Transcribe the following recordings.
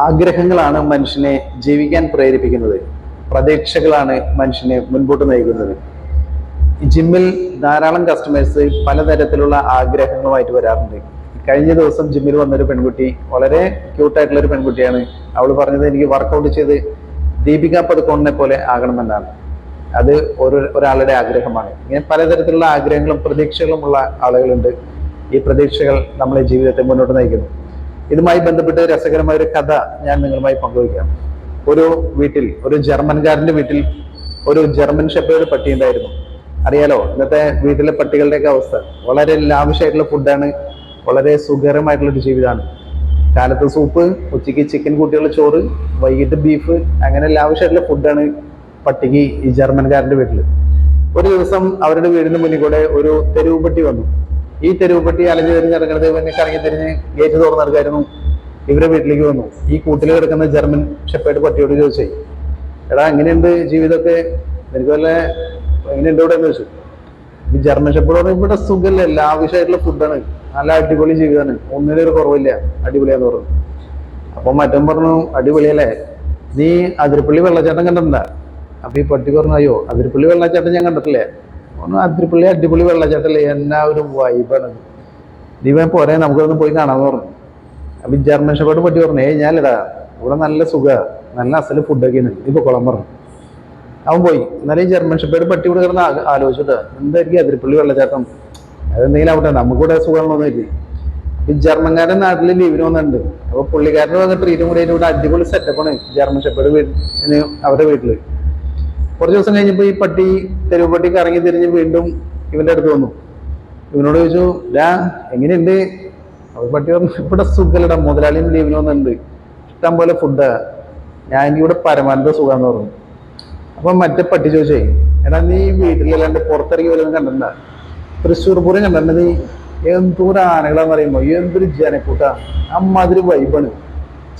ആഗ്രഹങ്ങളാണ് മനുഷ്യനെ ജീവിക്കാൻ പ്രേരിപ്പിക്കുന്നത്. പ്രതീക്ഷകളാണ് മനുഷ്യനെ മുൻപോട്ട് നയിക്കുന്നത്. ജിമ്മിൽ ധാരാളം കസ്റ്റമേഴ്സ് പലതരത്തിലുള്ള ആഗ്രഹങ്ങളുമായിട്ട് വരാറുണ്ട്. കഴിഞ്ഞ ദിവസം ജിമ്മിൽ വന്നൊരു പെൺകുട്ടി, വളരെ ക്യൂട്ടായിട്ടുള്ള ഒരു പെൺകുട്ടിയാണ്. അവൾ പറഞ്ഞത്, എനിക്ക് വർക്കൗട്ട് ചെയ്ത് ദീപിക പദുക്കോണിനെ പോലെ ആകണമെന്നാണ്. അത് ഒരാളുടെ ആഗ്രഹമാണ്. ഇങ്ങനെ പലതരത്തിലുള്ള ആഗ്രഹങ്ങളും പ്രതീക്ഷകളുമുള്ള ആളുകളുണ്ട്. ഈ പ്രതീക്ഷകൾ നമ്മളെ ജീവിതത്തെ മുന്നോട്ട് നയിക്കുന്നു. ഇതുമായി ബന്ധപ്പെട്ട് രസകരമായ ഒരു കഥ ഞാൻ നിങ്ങളുമായി പങ്കുവയ്ക്കാം. ഒരു വീട്ടിൽ, ഒരു ജർമ്മൻകാരന്റെ വീട്ടിൽ ഒരു ജർമ്മൻ ഷെപ്പേർഡ് പട്ടി ഉണ്ടായിരുന്നു. അറിയാലോ, ഇന്നത്തെ വീട്ടിലെ പട്ടികളുടെയൊക്കെ അവസ്ഥ. വളരെ ലാവിഷായിട്ടുള്ള ഫുഡാണ്, വളരെ സുഖകരമായിട്ടുള്ള ഒരു ജീവിതമാണ്. കാലത്ത് സൂപ്പ്, ഉച്ചയ്ക്ക് ചിക്കൻ കൂട്ടിയുള്ള ചോറ്, വൈകിട്ട് ബീഫ്, അങ്ങനെ ലാവിഷായിട്ടുള്ള ഫുഡാണ് പട്ടിക്ക് ഈ ജർമ്മൻകാരന്റെ വീട്ടിൽ. ഒരു ദിവസം അവരുടെ വീടിന് മുന്നിൽ കൂടെ ഒരു തെരുവ് പട്ടി വന്നു. ഈ തെരുവ് പട്ടി അലഞ്ഞു തിരിഞ്ഞ് ഇറങ്ങുന്നത് പിന്നെ കറങ്ങി തിരിഞ്ഞ് ഗേറ്റ് തുറന്ന് നടക്കായിരുന്നു. ഇവരെ വീട്ടിലേക്ക് വന്നു. ഈ കൂട്ടിൽ കിടക്കുന്ന ജർമ്മൻ ഷെപ്പേർഡ് പട്ടിയോട് ചോദിച്ചേ, എടാ എങ്ങനെയുണ്ട് ജീവിതമൊക്കെ, എനിക്ക് വല്ല എങ്ങനെയുണ്ട് ഇവിടെ എന്ന് ചോദിച്ചു. ഈ ജർമ്മൻ ഷെപ്പേർഡ് പറഞ്ഞു, ഇവിടെ സുഖമല്ലേ, ലാവിഷായിട്ടുള്ള ഫുഡാണ്, നല്ല അടിപൊളി ജീവിതമാണ്, ഒന്നിനും ഒരു കുറവില്ല, അടിപൊളിയാന്ന് പറഞ്ഞു. അപ്പൊ മറ്റൻ പറഞ്ഞു, അടിപൊളിയല്ലേ, നീ അതിരപ്പള്ളി വെള്ളച്ചാട്ടം കണ്ടിട്ടുണ്ടാ? അപ്പൊ ഈ പട്ടി പറഞ്ഞു, അയ്യോ അതിരപ്പള്ളി വെള്ളച്ചാട്ടം ഞാൻ കണ്ടിട്ടില്ലേ. അതിരപ്പള്ളി അടിപൊളി വെള്ളച്ചാട്ടല്ലേ, എന്നാ ഒരു വൈബാണ്, നീ പോരെ നമുക്കൊന്ന് പോയി കാണാന്ന് പറഞ്ഞു. അപ്പൊ ഈ ജർമ്മൻ ഷെപ്പേർഡ് പട്ടി പറഞ്ഞു, ഞാനിടാ, ഇവിടെ നല്ല സുഖ, നല്ല അസല് ഫുഡൊക്കെയാണ്, ഇപ്പൊ കൊളം പറഞ്ഞു. അവൻ പോയി. എന്നാലും ഈ ജർമ്മൻ ഷെപ്പേർഡ് പട്ടി ഇവിടെ കിടന്ന് ആലോചിച്ചിട്ടാ, എന്തായിരിക്കും അതിരപ്പള്ളി വെള്ളച്ചാട്ടം, അതെന്തെങ്കിലും ആവട്ടെ, നമുക്കിവിടെ സുഖമാണോന്നില്ല. ഈ ജർമ്മൻകാരൻ നാട്ടിൽ ലീവിന് വന്നിട്ടുണ്ട്. അപ്പൊ പുള്ളിക്കാരന് വന്ന ട്രീറ്റും കൂടി ഇവിടെ അടിപൊളി സെറ്റപ്പാണ് ജർമ്മൻ ഷെപ്പേർഡ് അവരുടെ വീട്ടില്. കുറച്ച് ദിവസം കഴിഞ്ഞപ്പോ ഈ പട്ടി, തെരുവ് പട്ടി കറങ്ങി തിരിഞ്ഞ് വീണ്ടും ഇവന്റെ അടുത്ത് വന്നു. ഇവനോട് ചോദിച്ചു, എങ്ങനെയുണ്ട്? അവർ പട്ടി പറഞ്ഞു, ഇവിടെ സുഖലടാ, മുതലാളിയും ലീവിന് വന്നിട്ടുണ്ട്, ഇഷ്ടം പോലെ ഫുഡാ, ഞാൻ എനിക്കിവിടെ പരമാനന്ദ സുഖാന്ന് പറഞ്ഞു. അപ്പൊ മറ്റേ പട്ടി ചോദിച്ചേ, എടാ നീ വീട്ടിലല്ലാണ്ട് പുറത്തിറങ്ങി വല്ലതും കണ്ടിട്ടുണ്ടാ? തൃശ്ശൂർ പൂരം കണ്ടിട്ടുണ്ട് നീ? എന്തൊരു ആനകളാന്ന് പറയുമ്പോ എന്തൊരു ജനക്കൂട്ടാ, അമ്മാതിരി വൈബാണ്.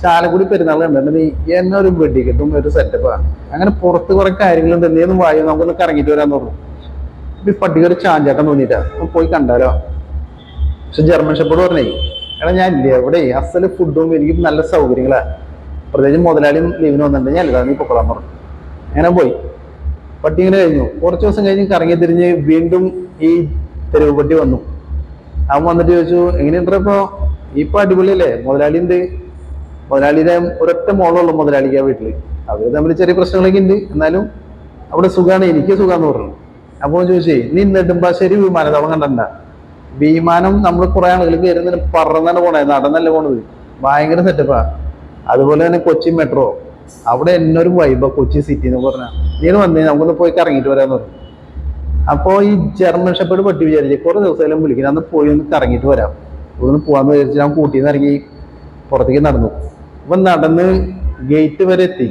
ചാലക്കുടി പെരുന്നാൾ കണ്ടിട്ടുണ്ട് നീ? എന്നെ ഒരു വെടിക്കെട്ടും ഒരു സെറ്റപ്പാ, അങ്ങനെ പുറത്ത് കുറെ കാര്യങ്ങളുണ്ട്, നീയൊന്നും വായു, നമുക്കൊന്ന് കറങ്ങിയിട്ട് വരാന്ന് പറഞ്ഞു. ഈ പട്ടിക്ക് ഒരു ചാഞ്ചാട്ടം തോന്നിയിട്ടാ, പോയി കണ്ടാലോ. പക്ഷെ ജർമ്മൻ ഷെപ്പേർഡ് പറഞ്ഞേ, എടാ ഞാൻ ഇല്ല, ഇവിടെ അസല് ഫുഡും എനിക്ക് നല്ല സൗകര്യങ്ങളാ, പ്രത്യേകിച്ച് മുതലാളിയും ലീവിന് വന്നിട്ടുണ്ട്, ഞാൻ ഇല്ല, നീ പൊക്കോളാൻ പറഞ്ഞു. അങ്ങനെ പോയി. പട്ടി ഇങ്ങനെ കഴിഞ്ഞു. കുറച്ച് ദിവസം കഴിഞ്ഞ് കറങ്ങി തിരിഞ്ഞ് വീണ്ടും ഈ തെരുവ് പട്ടി വന്നു. അവൻ വന്നിട്ട് ചോദിച്ചു, എങ്ങനെയുണ്ടോ ഇപ്പൊ അടിപൊളിയല്ലേ, മുതലാളിയുണ്ട്, മുതലാളിയുടെ ഒരൊറ്റ മോളുള്ളൂ മുതലാളിക്ക് ആ വീട്ടില്, അവര് തമ്മിൽ ചെറിയ പ്രശ്നങ്ങളൊക്കെ ഉണ്ട്, എന്നാലും അവിടെ സുഖമാണ്, എനിക്ക് സുഖാന്ന് പറഞ്ഞു. അപ്പൊ ചോദിച്ചേ, നീ നെടുമ്പാശ്ശേരി വിമാനത്താവളം കണ്ടിട്ടുണ്ടാ? വിമാനം നമ്മൾ കുറെ ആളുകൾ കയറുന്നതിന് പറന്നാണ് പോണേ, നടന്നല്ല പോണത്, ഭയങ്കര സെറ്റപ്പാ. അതുപോലെ തന്നെ കൊച്ചി മെട്രോ, അവിടെ എന്നൊരു വൈബ, കൊച്ചി സിറ്റി എന്ന് പറഞ്ഞാൽ, നീ വന്നേ നമുക്കൊന്ന് പോയി കറങ്ങിയിട്ട് വരാന്ന് പറഞ്ഞു. അപ്പോ ഈ ജർമ്മൻ ഷെപ്പേർഡ് പട്ടി വിചാരിച്ചു കുറെ ദിവസം വിളിക്കണം, അന്ന് പോയി ഒന്ന് കറങ്ങിയിട്ട് വരാം, ഒന്ന് പോവാന്ന് വിചാരിച്ചു. ഞാൻ കൂട്ടിന്ന് ഇറങ്ങി പുറത്തേക്ക് നടന്നു. അപ്പൊ നടന്ന് ഗേറ്റ് വരെ എത്തി.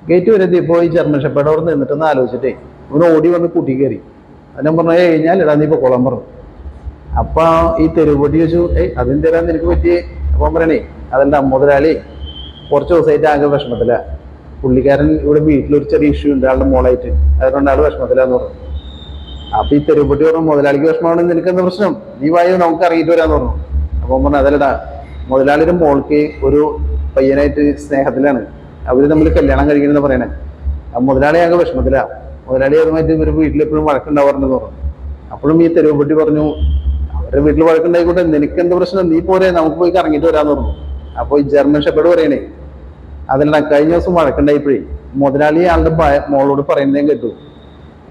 ഗേറ്റ് വരെ എത്തിയപ്പോ ഈ ജർമ്മൻ ഷെപ്പേർഡ് അവിടെ നിന്നിട്ടൊന്ന് ആലോചിച്ചിട്ടേ ഇവന് ഓടി വന്ന് കൂട്ടി കയറി. ഞാൻ പറഞ്ഞു, ഞാൻ ഇടാ, നീ ഇപ്പൊ കൊള്ളാൻ പറഞ്ഞു. അപ്പൊ ഈ തെരുവ് പട്ടി ചോദിച്ചു, അതെന്തേരാ നിനക്ക് പറ്റിയേ? അപ്പം പറയണേ, അതല്ല മുതലാളി കുറച്ച് ദിവസമായിട്ട് ആകെ വിഷമത്തില, പുള്ളിക്കാരൻ ഇവിടെ വീട്ടിലൊരു ചെറിയ ഇഷ്യൂ ഉണ്ട് ആളുടെ മോളായിട്ട്, അതുകൊണ്ട് ആള് വിഷമത്തിലാന്ന് പറഞ്ഞു. അപ്പൊ ഈ തെരുവ് പട്ടി പറഞ്ഞു, മുതലാളിക്ക് വിഷമമാണെന്ന് നിനക്ക് എന്താ പ്രശ്നം, നീ വായോ നമുക്ക് അറിയിട്ട് വരാന്ന് പറഞ്ഞു. അപ്പൊ പറഞ്ഞു, അതല്ലടാ, മുതലാളിയുടെ മോൾക്ക് ഒരു പയ്യനായിട്ട് സ്നേഹത്തിലാണ്, അവര് തമ്മിൽ കല്യാണം കഴിക്കണമെന്ന് പറയണേ, മുതലാളി ആകെ വിഷമത്തില, മുതലാളി അതുമായിട്ട് ഇവര് വീട്ടിലെപ്പോഴും വഴക്കുണ്ടാവാറുണ്ടെന്ന് പറഞ്ഞു. അപ്പോഴും ഈ തെരുവ് പട്ടി പറഞ്ഞു, അവരുടെ വീട്ടിൽ വഴക്കുണ്ടായിക്കോട്ടെ, നിനക്ക് എന്ത് പ്രശ്നം, നീ പോരെ നമുക്ക് പോയി കറങ്ങിയിട്ട് വരാന്ന് പറഞ്ഞു. അപ്പൊ ഈ ജർമ്മൻ ഷെപ്പേർഡ് പറയണേ, അതല്ല, കഴിഞ്ഞ ദിവസം വഴക്കുണ്ടായിപ്പോഴേ മുതലാളി ആളുടെ മോളോട് പറയുന്നതേ കേട്ടു,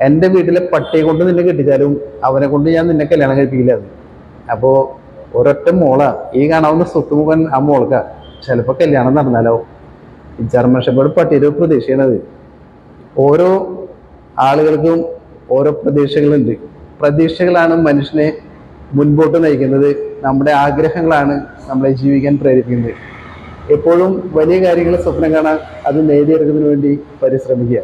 എന്റെ വീട്ടിലെ പട്ടിയെ കൊണ്ട് നിന്നെ കെട്ടിച്ചാലും അവനെ കൊണ്ട് ഞാൻ നിന്നെ കല്യാണം കഴിപ്പിക്കില്ല. അപ്പോ ഒരൊറ്റ മോളാ, ഈ കാണാവുന്ന സ്വത്തുമുഖൻ ആ മോൾക്കാ, ചിലപ്പോ കല്യാണം നടന്നാലോ. ഈ ജർമ്മൻ ഷെപ്പേർഡ് പട്ടിയുടെ പ്രതീക്ഷയാണത്. ഓരോ ആളുകൾക്കും ഓരോ പ്രതീക്ഷകളുണ്ട്. പ്രതീക്ഷകളാണ് മനുഷ്യനെ മുൻപോട്ട് നയിക്കുന്നത്. നമ്മുടെ ആഗ്രഹങ്ങളാണ് നമ്മളെ ജീവിക്കാൻ പ്രേരിപ്പിക്കുന്നത്. എപ്പോഴും വലിയ കാര്യങ്ങൾ സ്വപ്നം കാണാൻ, അത് നേടിയെടുക്കുന്നതിന് വേണ്ടി പരിശ്രമിക്കുക.